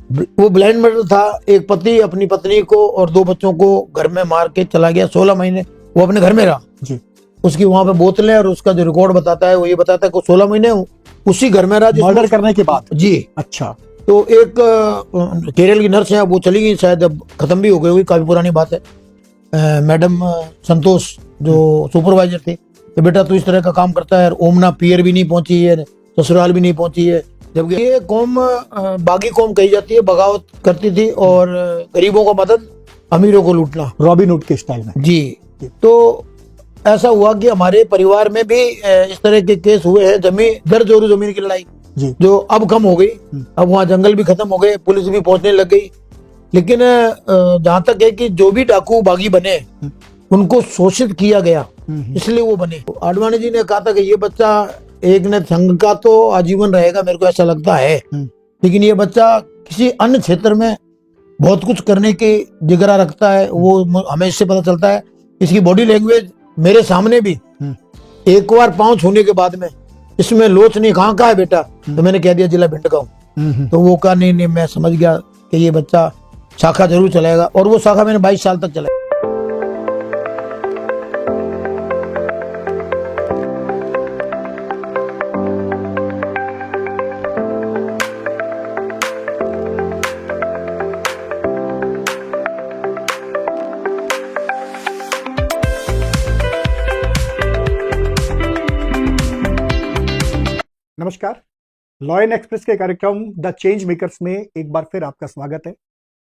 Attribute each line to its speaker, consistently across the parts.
Speaker 1: वो blind murder था। एक पति अपनी पत्नी को और दो बच्चों को घर में मार के चला गया। 16 महीने वो अपने घर में रहा
Speaker 2: जी।
Speaker 1: उसकी वहां पे बोतलें और उसका जो रिकॉर्ड बताता है वो ये बताता है कि 16 महीने उसी घर में रहा
Speaker 2: मर्डर करने के बाद।
Speaker 1: जी।
Speaker 2: अच्छा।
Speaker 1: तो एक केरल की नर्स है, वो चली गई, शायद अब खत्म भी हो गई होगी, काफी पुरानी बात है। मैडम संतोष जो सुपरवाइजर थे, तो बेटा तू इस तरह का काम करता है। ओमना पियर भी नहीं पहुंची है, ससुराल भी नहीं पहुंची है। जबकि ये कौम बागी कौम कही जाती है, बगावत करती थी और गरीबों का मदद, अमीरों को लूटना,
Speaker 2: रॉबिन हुड के स्टाइल में।
Speaker 1: जी। तो ऐसा हुआ कि हमारे परिवार में भी इस तरह के केस हुए हैं। जमीन दर जोरू जमीन की लड़ाई
Speaker 2: जी।
Speaker 1: जो अब कम हो गई, अब वहाँ जंगल भी खत्म हो गए, पुलिस भी पहुंचने लग गई। लेकिन जहां तक है कि जो भी डाकू बागी बने उनको शोषित किया गया, इसलिए वो बने। आडवाणी जी ने कहा था कि ये बच्चा एक ने संघ का तो आजीवन रहेगा, मेरे को ऐसा लगता है, लेकिन ये बच्चा किसी अन्य क्षेत्र में बहुत कुछ करने की जिगरा रखता है। वो हमें इससे पता चलता है। इसकी बॉडी लैंग्वेज मेरे सामने भी एक बार पांव छूने के बाद में इसमें लोच नहीं, कहाँ का है बेटा, तो मैंने कह दिया जिला भिंड का हूँ। तो वो कहा नहीं, मैं समझ गया कि ये बच्चा शाखा जरूर चलाएगा, और वो शाखा मैंने 22 साल तक चलाई।
Speaker 2: नमस्कार, लॉ एंड एक्सप्रेस के कार्यक्रम द चेंज मेकर्स में एक बार फिर आपका स्वागत है।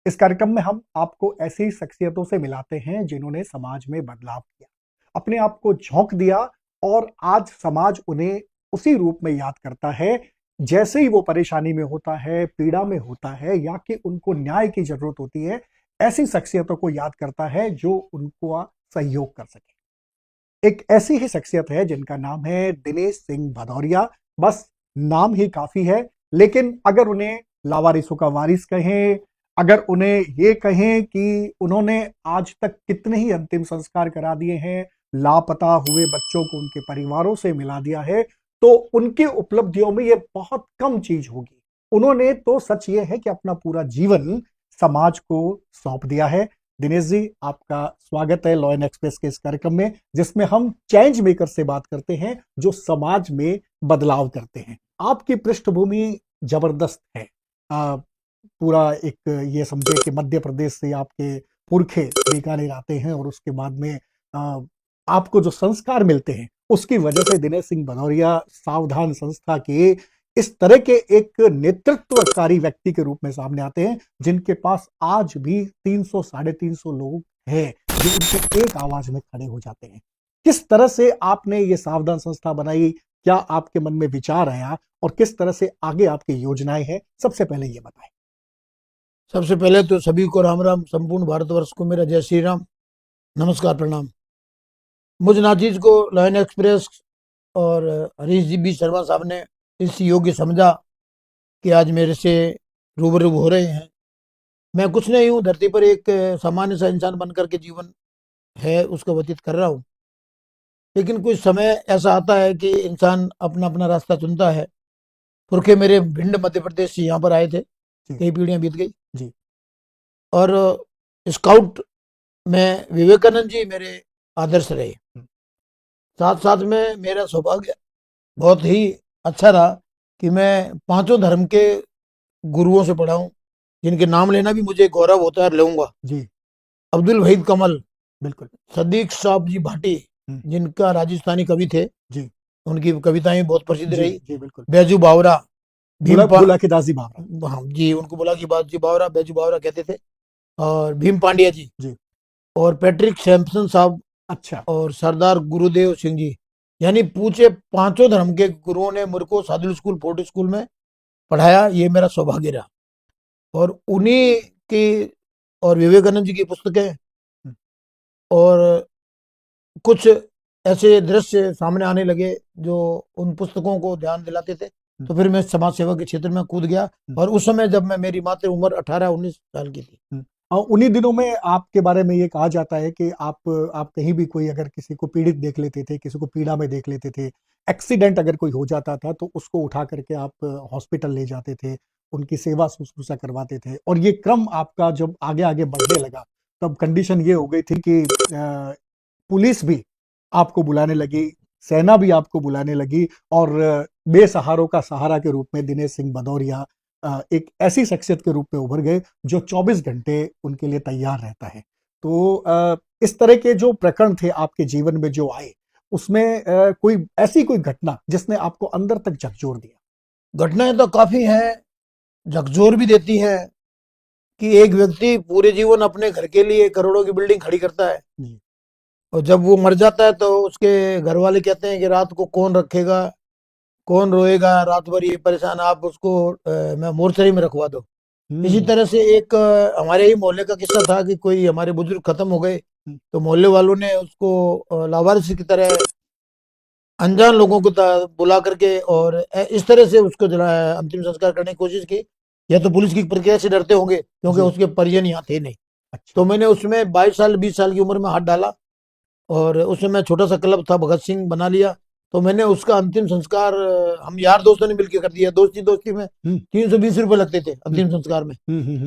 Speaker 2: इस कार्यक्रम में हम आपको ऐसी शख्सियतों से मिलाते हैं जिन्होंने समाज में बदलाव किया, अपने आप को झोंक दिया, और आज समाज उन्हें उसी रूप में याद करता है जैसे ही वो परेशानी में होता है, पीड़ा में होता है, या कि उनको न्याय की जरूरत होती है। ऐसी शख्सियतों को याद करता है जो उनको सहयोग कर सके। एक ऐसी ही शख्सियत है जिनका नाम है दिनेश सिंह भदौरिया। बस नाम ही काफी है, लेकिन अगर उन्हें लावारिसों का वारिस कहें, अगर उन्हें ये कहें कि उन्होंने आज तक कितने ही अंतिम संस्कार करा दिए हैं, लापता हुए बच्चों को उनके परिवारों से मिला दिया है, तो उनकी उपलब्धियों में ये बहुत कम चीज होगी। उन्होंने तो सच ये है कि अपना पूरा जीवन समाज को सौंप दिया है। दिनेश जी, आपका स्वागत है लॉ एंड एक्सप्रेस के इस कार्यक्रम में, जिसमें हम चेंज मेकर से बात करते हैं जो समाज में बदलाव करते हैं। आपकी पृष्ठभूमि जबरदस्त है। पूरा एक ये समझे कि मध्य प्रदेश से आपके पुरखे बीकानेर आते हैं, और उसके बाद में आपको जो संस्कार मिलते हैं उसकी वजह से दिनेश सिंह भदौरिया सावधान संस्था के इस तरह के एक नेतृत्वकारी व्यक्ति के रूप में सामने आते हैं, जिनके पास आज भी 300 350 लोग हैं जो उनके एक आवाज में खड़े हो जाते हैं। किस तरह से आपने ये सावधान संस्था बनाई, क्या आपके मन में विचार आया, और किस तरह से आगे आपकी योजनाएं हैं, सबसे पहले ये बताएं।
Speaker 1: सबसे पहले तो सभी को राम राम, संपूर्ण भारतवर्ष को मेरा जय श्री राम, नमस्कार, प्रणाम। मुझ नाचीज को लॉ एंड एक्सप्रेस और हरीश जी बी शर्मा साहब ने इस योग्य समझा कि आज मेरे से रूबरू हो रहे हैं। मैं कुछ नहीं हूँ, धरती पर एक सामान्य सा इंसान बनकर के जीवन है उसको व्यतीत कर रहा हूँ। लेकिन कुछ समय ऐसा आता है कि इंसान अपना अपना रास्ता चुनता है। पुरखे मेरे भिंड मध्य प्रदेश से यहाँ पर आए थे, कई पीढ़ियां बीत गई
Speaker 2: जी।
Speaker 1: और स्काउट में विवेकानंद जी मेरे आदर्श रहे। साथ साथ में मेरा सौभाग्य बहुत ही अच्छा रहा कि मैं पांचों धर्म के गुरुओं से पढ़ा हूँ, जिनके नाम लेना भी मुझे गौरव होता है, लूंगा जी। अब्दुल वहीद कमल, बिल्कुल। सदीक साहब जी भाटी, जिनका राजस्थानी कवि थे जी, उनकी कविताएं बहुत प्रसिद्ध रही जी, बिल्कुल। बैजू बावरा,
Speaker 2: बुला के दासी बावरा,
Speaker 1: हाँ जी, उनको बुला की बाजी बावरा, बैजू बावरा कहते थे। और भीम पांड्या जी जी, और पैट्रिक सैमसन साहब, अच्छा, और सरदार गुरुदेव सिंह जी। यानी पूछे पांचों धर्म के गुरुओं ने मेरे को सादुल स्कूल, फोर्ट स्कूल में पढ़ाया। ये मेरा सौभाग्य रहा। और उन्हीं की और विवेकानंद जी की पुस्तकें और कुछ ऐसे दृश्य सामने आने लगे जो उन पुस्तकों को ध्यान दिलाते थे। तो फिर मैं समाज सेवा के क्षेत्र में कूद गया। और उस समय जब मैं, मेरी मात्र उम्र 18-19 साल की थी।
Speaker 2: उन्हीं दिनों में आपके बारे में ये कहा जाता है कि आप कहीं भी कोई अगर किसी को पीड़ित देख लेते थे, किसी को पीड़ा में देख लेते थे, एक्सीडेंट अगर कोई हो जाता था तो उसको उठा करके आप हॉस्पिटल ले जाते थे, उनकी सेवा शुश्रूषा करवाते थे, और ये क्रम आपका जब आगे आगे बढ़ने लगा तब कंडीशन ये हो गई थी कि पुलिस भी आपको बुलाने लगी, सेना भी आपको बुलाने लगी, और बेसहारों का सहारा के रूप में दिनेश सिंह भदौरिया एक ऐसी शख्सियत के रूप में उभर गए जो 24 घंटे उनके लिए तैयार रहता है। तो इस तरह के जो प्रकरण थे आपके जीवन में जो आए, उसमें कोई ऐसी कोई घटना जिसने आपको अंदर तक झकझोर दिया?
Speaker 1: घटनाएं तो काफी हैं, झकझोर भी देती हैं कि एक व्यक्ति पूरे जीवन अपने घर के लिए करोड़ों की बिल्डिंग खड़ी करता है,
Speaker 2: जी।
Speaker 1: और जब वो मर जाता है तो उसके घर वाले कहते हैं कि रात को कौन रखेगा, कौन रोएगा, रात भर ये परेशान, आप उसको मैं मोर्चरी में रखवा दो। इसी तरह से एक हमारे ही मोहल्ले का किस्सा था कि कोई हमारे बुजुर्ग खत्म हो गए, तो मोहल्ले वालों ने उसको लावारिस की तरह अनजान लोगों को बुला करके और इस तरह से उसको जला अंतिम संस्कार करने की कोशिश की। या तो पुलिस की प्रक्रिया से डरते होंगे क्योंकि
Speaker 2: जी।
Speaker 1: उसके परिजन यहाँ थे नहीं।
Speaker 2: अच्छा।
Speaker 1: तो मैंने उसमें 22 साल 20 साल की उम्र में हाथ डाला, और उसमें मैं छोटा सा क्लब था भगत सिंह बना लिया। तो मैंने उसका अंतिम संस्कार हम यार दोस्तों ने मिलकर कर दिया। दोस्ती दोस्ती में 320 रुपए लगते थे अंतिम संस्कार में।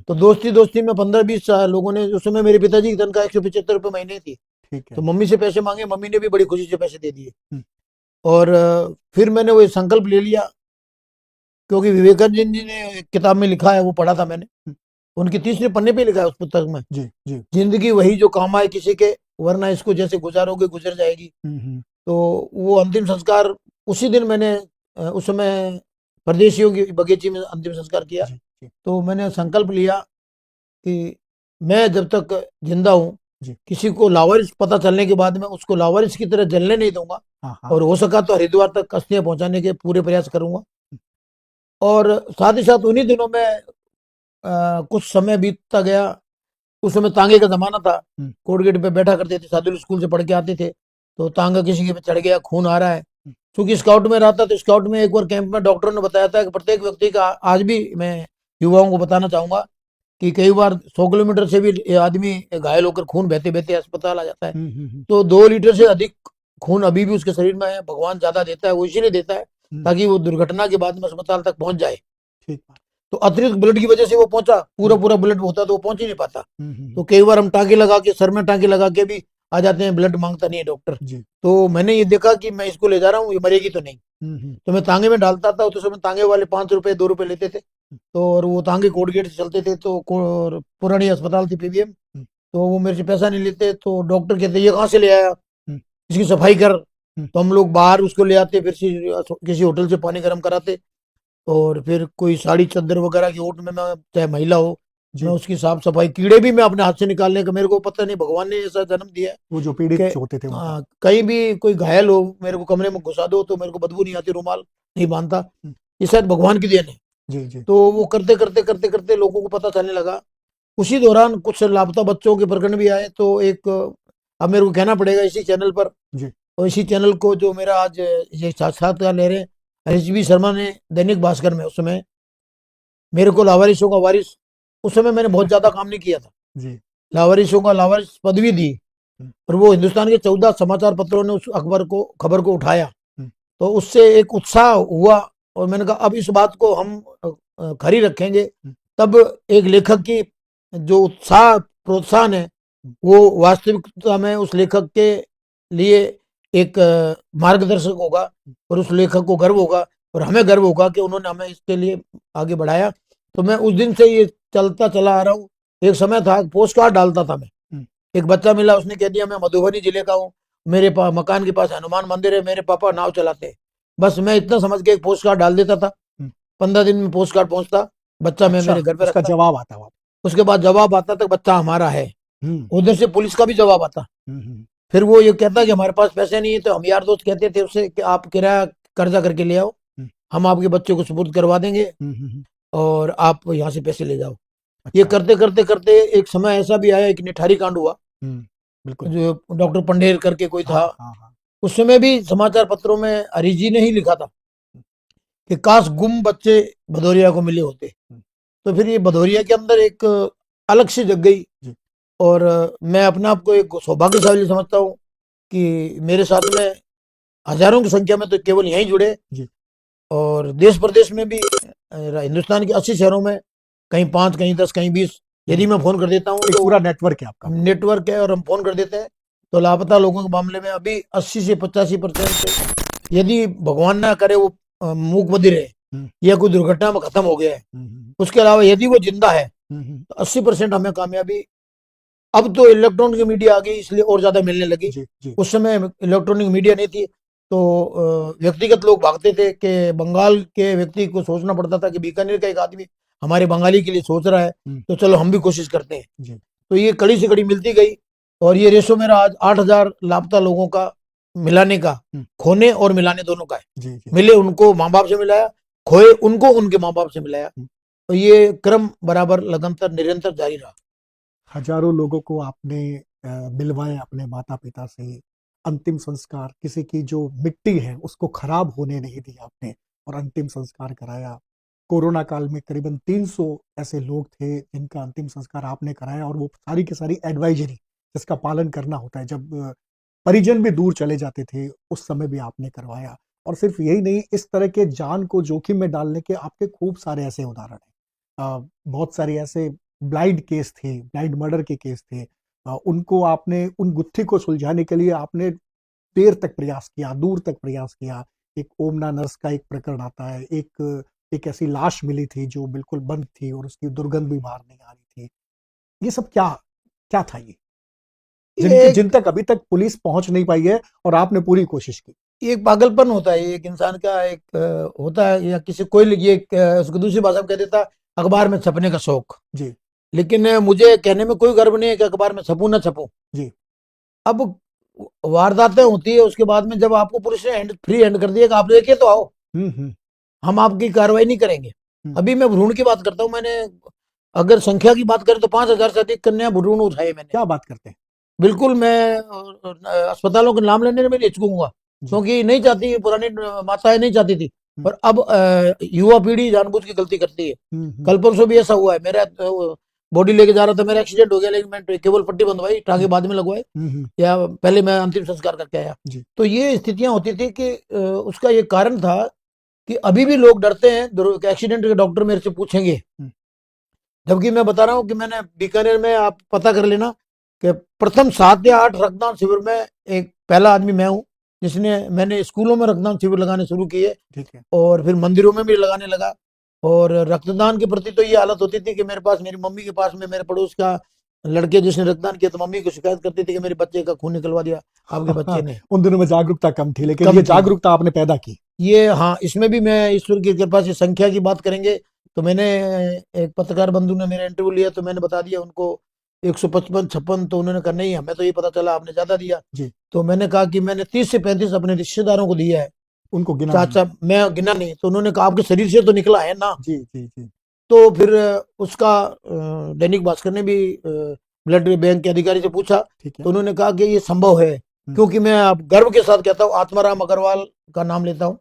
Speaker 1: तो दोस्ती दोस्ती में 15-20 लोगों ने, उस समय मेरे पिताजी की तनख्वाह 175 रुपए महीने थी,
Speaker 2: ठीक है।
Speaker 1: तो मम्मी से पैसे मांगे, मम्मी ने भी बड़ी खुशी से पैसे दे दिए। और फिर मैंने वो संकल्प ले लिया, क्योंकि विवेकानंद जी ने एक किताब में लिखा है, वो पढ़ा था मैंने, उनके 30वें पन्ने पे लिखा है उस पुस्तक में,
Speaker 2: जी जी।
Speaker 1: जिंदगी वही जो काम आए किसी के, वरना इसको जैसे गुजारोगे गुजर जाएगी। तो वो अंतिम संस्कार उसी दिन मैंने उस समय परदेशियों की बगीचे में अंतिम संस्कार किया।
Speaker 2: जी, जी।
Speaker 1: तो मैंने संकल्प लिया कि मैं जब तक जिंदा हूँ, किसी को लावारिस पता चलने के बाद में उसको लावारिस की तरह जलने नहीं दूंगा, और हो सका तो हरिद्वार तक अस्थियां पहुंचाने के पूरे प्रयास करूंगा। और साथ ही साथ उन्हीं दिनों में कुछ समय बीतता गया। उस समय तांगे का जमाना था, कोर्ट गेट पे बैठा करते थे, सादुल स्कूल से पढ़ के आते थे, तो तांगा किसी के पे चढ़ गया, खून आ रहा है। क्योंकि स्काउट में रहा था, तो स्काउट में एक बार कैंप में डॉक्टर ने बताया था कि प्रत्येक व्यक्ति का, आज भी मैं युवाओं को बताना चाहूंगा कि कई बार 100 किलोमीटर से भी आदमी घायल होकर खून बहते बहते अस्पताल आ जाता है। तो 2 लीटर से अधिक खून अभी भी उसके शरीर में है। भगवान ज्यादा देता है, वो इसीलिए देता है ताकि वो दुर्घटना के बाद में अस्पताल तक पहुंच जाए। तो अतिरिक्त ब्लड की वजह से वो पहुंचा, पूरा ब्लड होता तो वो पहुंच ही नहीं पाता। तो कई बार हम टाँके लगा के, सर में टाँके लगा के भी आ जाते हैं, ब्लड मांगता नहीं है डॉक्टर। तो मैंने ये देखा कि मैं इसको ले जा रहा हूँ, ये मरेगी तो नहीं। तो मैं तांगे में डालता था, तो उसमें तांगे वाले 5 रुपए 2 रुपए लेते थे। तो और वो तांगे कोर्ट गेट से चलते थे, तो पुरानी अस्पताल थी पीवीएम, तो वो मेरे से पैसा नहीं लेते। तो डॉक्टर कहते ये कहाँ से ले आया, इसकी सफाई कर। तो हम लोग बाहर उसको ले आते, फिर किसी होटल से पानी गर्म कराते, और फिर कोई साड़ी चादर वगैरह की ओट में, मैं चाहे महिला हो, मैं उसकी साफ सफाई, कीड़े भी मैं अपने हाथ से निकालने का, मेरे को पता नहीं भगवान ने ऐसा जन्म दिया है,
Speaker 2: वो जो पीड़ित होते थे
Speaker 1: हाँ, कहीं भी कोई घायल हो मेरे को कमरे में घुसा दो तो मेरे को बदबू नहीं आती, रुमाल नहीं बांधता, ये शायद भगवान की देन है।
Speaker 2: जी जी।
Speaker 1: तो वो करते करते करते करते लोगों को पता चलने लगा। उसी दौरान कुछ लापता बच्चों के प्रकरण भी आए। तो एक, अब मेरे को कहना पड़ेगा इसी चैनल पर, और इसी चैनल को जो मेरा आज ये साक्षात्कार ले रहे हैं, हरीश बी शर्मा ने दैनिक भास्कर में, उस समय मेरे को लावारिसों का वारिस, उस समय मैंने बहुत ज्यादा काम नहीं किया था
Speaker 2: जी।
Speaker 1: लावारिसों का लावारिस पदवी दी, और वो हिंदुस्तान के 14 समाचार पत्रों ने उस खबर को उठाया। तो उससे एक उत्साह हुआ, और मैंने कहा अब इस बात को हम खरी रखेंगे। तब एक लेखक की जो उत्साह प्रोत्साहन है, वो वास्तविकता में उस लेखक के लिए एक मार्गदर्शक होगा, और उस लेखक को गर्व होगा, और हमें गर्व होगा कि उन्होंने हमें इसके लिए आगे बढ़ाया। तो मैं उस दिन से ये चलता चला आ रहा हूँ। एक समय था, पोस्ट कार्ड डालता था मैं, एक बच्चा मिला, उसने कह दिया मैं मधुबनी जिले का हूँ, मेरे मकान के पास हनुमान मंदिर है, मेरे पापा नाव चलाते हैं। बस मैं इतना समझ के एक पोस्ट कार्ड डाल देता था, 15 दिन में पोस्ट कार्ड पहुंचता, बच्चा मैं मेरे घर पे रखता,
Speaker 2: जवाब आता,
Speaker 1: उसके बाद जवाब आता तक बच्चा हमारा है। उधर से पुलिस का भी जवाब आता। फिर वो ये कहता कि हमारे पास पैसे नहीं है, तो हम यार दोस्त कहते थे उससे कि आप किराया कर्जा करके ले आओ, हम आपके बच्चे को सुपुर्द करवा देंगे, और आप यहाँ से पैसे ले जाओ। ये करते करते करते एक समय ऐसा भी आया, एक निठारी कांड हुआ, जो डॉक्टर पंडेर करके कोई था। उस समय भी समाचार पत्रों में हरीश जी ने ही लिखा था कि काश गुम बच्चे भदौरिया को मिले होते। तो फिर ये भदौरिया के अंदर एक अलग सी जग गई, और मैं अपने आप को एक सौभाग्यशाली समझता हूँ कि मेरे साथ में हजारों की संख्या में तो केवल यहीं जुड़े, और देश प्रदेश में भी हिंदुस्तान के 80 शहरों में कहीं 5, कहीं 10, कहीं 20 यदि मैं फोन कर देता हूँ
Speaker 2: एक
Speaker 1: तो
Speaker 2: पूरा नेटवर्क है आपका।
Speaker 1: नेटवर्क है और हम फोन कर देते हैं तो लापता लोगों के मामले में अभी 80 से 85% यदि भगवान ना करे वो मूक बधिर है या कोई दुर्घटना में खत्म हो गया है, उसके अलावा यदि वो जिंदा है तो 80% हमें कामयाबी। अब तो इलेक्ट्रॉनिक मीडिया आ गई इसलिए और ज्यादा मिलने लगी।
Speaker 2: जी, जी।
Speaker 1: उस समय इलेक्ट्रॉनिक मीडिया नहीं थी तो व्यक्तिगत लोग भागते थे कि बंगाल के व्यक्ति को सोचना पड़ता था कि बीकानेर का एक आदमी हमारे बंगाली के लिए सोच रहा है तो चलो हम भी कोशिश करते हैं।
Speaker 2: जी।
Speaker 1: तो ये कड़ी से कड़ी मिलती गई और ये रेशो मेरा आज 8000 लापता लोगों का मिलाने का, खोने और मिलाने दोनों का है।
Speaker 2: जी, जी।
Speaker 1: मिले उनको माँ बाप से मिलाया, खोए उनको उनके माँ बाप से मिलाया। तो ये क्रम बराबर लगातार निरंतर जारी रहा।
Speaker 2: हजारों लोगों को आपने मिलवाया अपने माता पिता से, अंतिम संस्कार, किसी की जो मिट्टी है उसको खराब होने नहीं दी आपने और अंतिम संस्कार कराया। कोरोना काल में करीबन 300 ऐसे लोग थे जिनका अंतिम संस्कार आपने कराया और वो सारी की सारी एडवाइजरी जिसका पालन करना होता है, जब परिजन भी दूर चले जाते थे उस समय भी आपने करवाया। और सिर्फ यही नहीं, इस तरह के जान को जोखिम में डालने के आपके खूब सारे ऐसे उदाहरण हैं। बहुत सारे ऐसे ब्लाइंड केस थे, ब्लाइंड मर्डर के केस थे, उनको आपने, उन गुत्थी को सुलझाने के लिए आपने देर तक प्रयास किया, दूर तक प्रयास किया। एक ओमना नर्स का एक प्रकरण आता है, एक ऐसी लाश मिली थी जो बिल्कुल बंद थी और उसकी दुर्गंध भी बाहर नहीं आ रही थी। ये सब क्या क्या था ये जिन तक अभी तक पुलिस पहुंच नहीं पाई है और आपने पूरी कोशिश की?
Speaker 1: एक पागलपन होता है, एक इंसान का एक होता है, या किसी कोई ये उसको दूसरी भाषा में कह देता है अखबार में छपने का शौक।
Speaker 2: जी।
Speaker 1: लेकिन मुझे कहने में कोई गर्व नहीं है कि अखबार में छपूं ना छपूं।
Speaker 2: जी।
Speaker 1: अब वारदातें होती है उसके बाद में जब आपको पुलिस ने फ्री हैंड कर दिया कि आप लेके तो आओ, हम आपकी कार्रवाई नहीं करेंगे। अभी मैं भ्रूण की बात करता हूँ, मैंने अगर संख्या की बात करें तो 5000 से अधिक कन्या भ्रूण उठाए मैंने।
Speaker 2: क्या बात करते हैं?
Speaker 1: बिल्कुल, मैं अस्पतालों के नाम लेने में नहीं हिचकूंगा क्योंकि नहीं चाहती, पुरानी माताएं नहीं चाहती थी, पर अब युवा पीढ़ी जानबूझ के गलती करती है। कल परसों भी ऐसा हुआ है, मेरा बॉडी लेके जा रहा था, मेरा एक्सीडेंट हो गया लेकिन मैं केवल पट्टी बंधवाई, टांगे बाद में लगवाए, या पहले मैं अंतिम संस्कार करके आया। तो ये स्थितियां होती थी कि उसका ये कारण था कि अभी भी लोग डरते हैं एक्सीडेंट के डॉक्टर मेरे से पूछेंगे, जबकि मैं बता रहा हूँ कि मैंने बीकानेर में, आप पता कर लेना कि प्रथम 7 या 8 रक्तदान शिविर में एक पहला आदमी मैं हूँ जिसने, मैंने स्कूलों में रक्तदान शिविर लगाने शुरू किए।
Speaker 2: ठीक है।
Speaker 1: और फिर मंदिरों में भी लगाने लगा। और रक्तदान के प्रति तो ये हालत होती थी कि मेरे पास, मेरी मम्मी के पास में, मेरे पड़ोस का लड़के जिसने रक्तदान किया तो मम्मी को शिकायत करती थी कि मेरे बच्चे का खून निकलवा दिया आपके बच्चे ने।
Speaker 2: उन दिनों में जागरूकता कम थी, लेकिन ये जागरूकता आपने पैदा की।
Speaker 1: ये, हाँ, इसमें भी मैं ईश्वर की कृपा से, संख्या की बात करेंगे तो मैंने, एक पत्रकार बंधु ने मेरा इंटरव्यू लिया तो मैंने बता दिया उनको 155 56, तो उन्होंने कहा नहीं, हमें तो ये पता चला आपने ज्यादा दिया
Speaker 2: जी।
Speaker 1: तो मैंने कहा कि मैंने 30 से 35 अपने रिश्तेदारों को दिया है।
Speaker 2: उनको गिना
Speaker 1: चाचा, मैं गिना नहीं, तो उन्होंने कहा आपके शरीर से तो निकला है ना।
Speaker 2: जी, जी, जी।
Speaker 1: तो फिर उसका दैनिक भास्कर ने भी ब्लड बैंक के अधिकारी से पूछा तो उन्होंने कहा कि ये संभव है, क्योंकि मैं अब गर्व के साथ कहता हूँ, आत्माराम अग्रवाल का नाम लेता हूँ,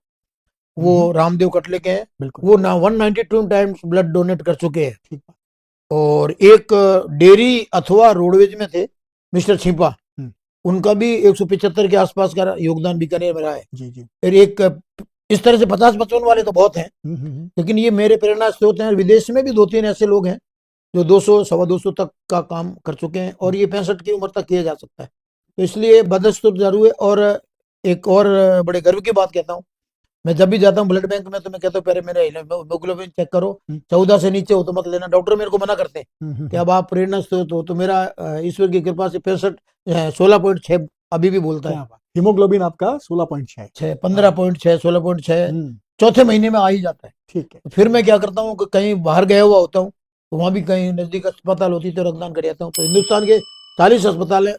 Speaker 1: वो रामदेव कटले के हैं, वो ना 192 टाइम्स ब्लड डोनेट कर चुके हैं। और एक डेयरी अथवा रोडवेज में थे मिस्टर छिपा, उनका भी 175 के आसपास का योगदान बीकानेर में रहा है।
Speaker 2: जी, जी।
Speaker 1: फिर एक इस तरह से 50-55 वाले तो बहुत हैं, लेकिन ये मेरे प्रेरणा स्रोत हैं। विदेश में भी 2-3 ऐसे लोग हैं जो 200 सवा 200 तक का काम कर चुके हैं और ये 65 की उम्र तक किया जा सकता है। तो इसलिए बदस्तूर जरूर है। और एक और बड़े गर्व की बात कहता हूँ, मैं जब भी जाता हूँ ब्लड बैंक में तो मैं कहता हूँ पहले मेरा हीमोग्लोबिन चेक करो, 14 से नीचे हो तो मत लेना। डॉक्टर मेरे को मना करते हैं कि अब आप प्रेरणा स्रोत हो, तो मेरा ईश्वर की कृपा से 16.6 अभी भी बोलता है।
Speaker 2: हीमोग्लोबिन आपका 16.6,
Speaker 1: 15.6, 16.6 चौथे महीने में आ ही जाता है।
Speaker 2: ठीक है।
Speaker 1: फिर मैं क्या करता हूँ कि कहीं बाहर गया हुआ होता हूँ तो वहां भी कहीं नजदीक अस्पताल होती तो रक्तदान कर जाता हूँ। तो हिंदुस्तान के 40 अस्पताल है,